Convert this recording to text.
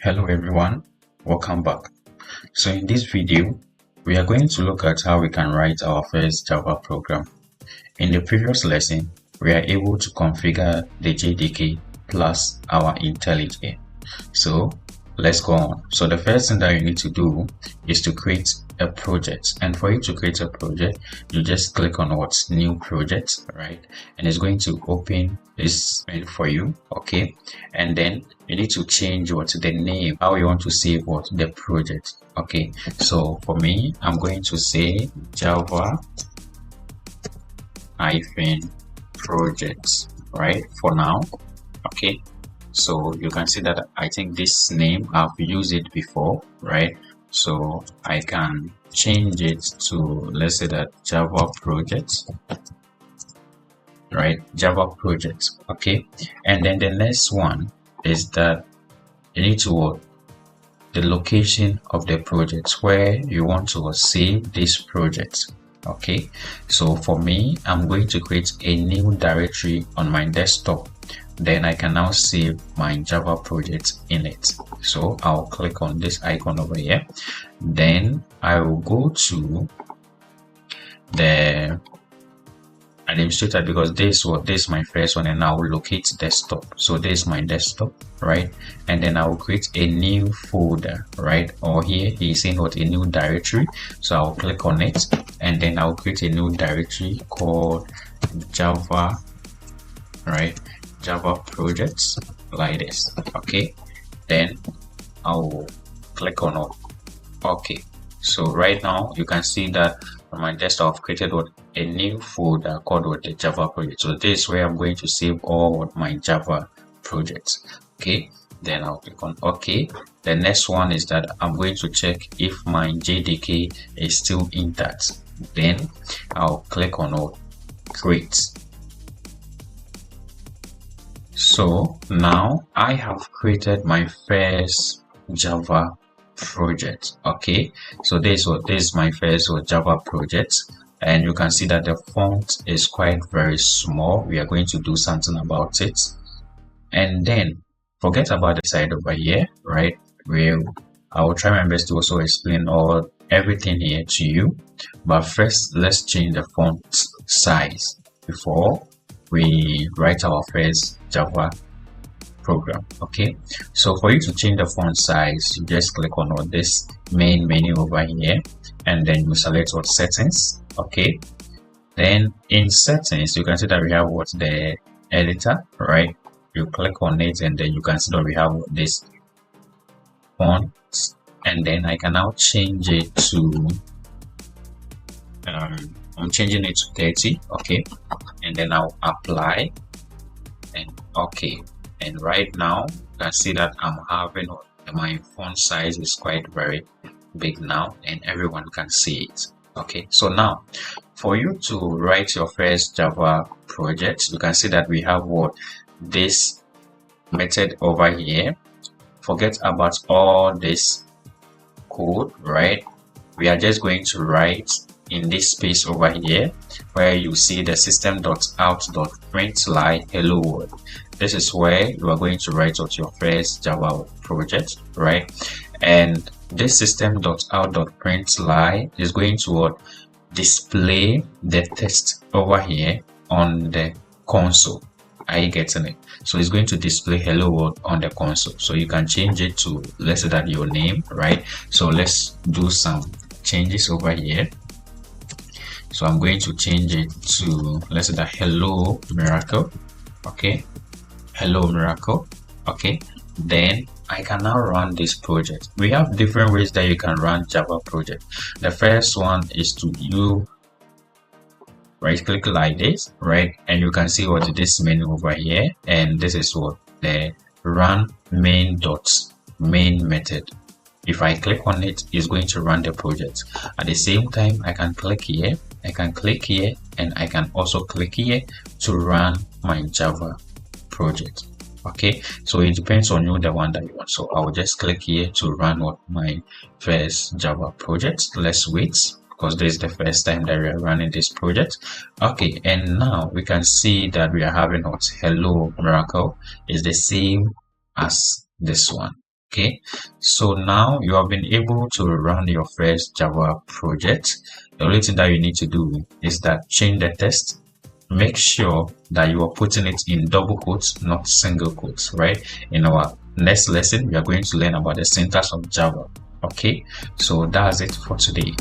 Hello everyone, welcome back. So in this video, we are going to look at how we can write our first Java program. In the previous lesson, we are able to configure the JDK plus our IntelliJ IDEA. So let's go on. So the first thing that you need to do is to create a project, and for you to create a project, you just click on what's new project, right? And it's going to open this menu for you, okay? And then you need to change what's the name, how you want to save what the project, okay? So for me, I'm going to say Java projects, right? For now, okay? So you can see that I think this name I've used it before, right? So I can change it to, let's say that Java project, right? Java project, okay? And then the next one is that you need to the location of the project where you want to save this project, okay? So for me, I'm going to create a new directory on my desktop. Then I can now save my Java project in it. So I'll click on this icon over here. Then I will go to the administrator, because this is my first one, and I will locate desktop. So this is my desktop, right? And then I will create a new folder, right? Or here he's saying what, a new directory. So I'll click on it, and then I'll create a new directory called Java, right? Java projects, like this, okay? Then I'll click on it. Okay, so right now you can see that on my desktop I've created a new folder called the Java project. So this is where I'm going to save all my Java projects, okay? Then I'll click on OK. The next one is that I'm going to check if my JDK is still intact. Then I'll click on create. So now I have created my first Java project, okay? So this is my first Java project, and you can see that the font is quite very small. We are going to do something about it. And then forget about the side over here, right? Where I will try my best to also explain everything here to you. But first, let's change the font size before we write our first Java program, okay? So for you to change the font size, you just click on this main menu over here, and then you select settings, okay? Then in settings, you can see that we have the editor, right? You click on it, and then you can see that we have this font, and then I can now change it to I'm changing it to 30, okay? And then I'll apply and okay. And right now you can see that I'm having my font size is quite very big now, and everyone can see it, okay? So now for you to write your first Java project, you can see that we have this method over here. Forget about all this code, right? We are just going to write in this space over here where you see the system.out.println hello world. This is where you are going to write out your first Java project, right? And this system.out.println is going to display the text over here on the console. Are you getting it? So it's going to display hello world on the console. So you can change it to, let's say that your name, right? So let's do some changes over here. So I'm going to change it to, let's say that hello miracle, okay? Hello miracle, okay? Then I can now run this project. We have different ways that you can run Java project. The first one is to right click like this, right? And you can see this menu over here, and this is the run main method. If I click on it, it's going to run the project. At the same time, I can click here, I can click here, and I can also click here to run my Java project, okay? So it depends on you, the one that you want. So I'll just click here to run my first Java project. Let's wait, because this is the first time that we are running this project, okay? And now we can see that we are having hello miracle is the same as this one, Okay, so now you have been able to run your first Java project. The only thing that you need to do is that change the text. Make sure that you are putting it in double quotes, not single quotes, right? In our next lesson, we are going to learn about the syntax of Java. Okay, so that's it for today.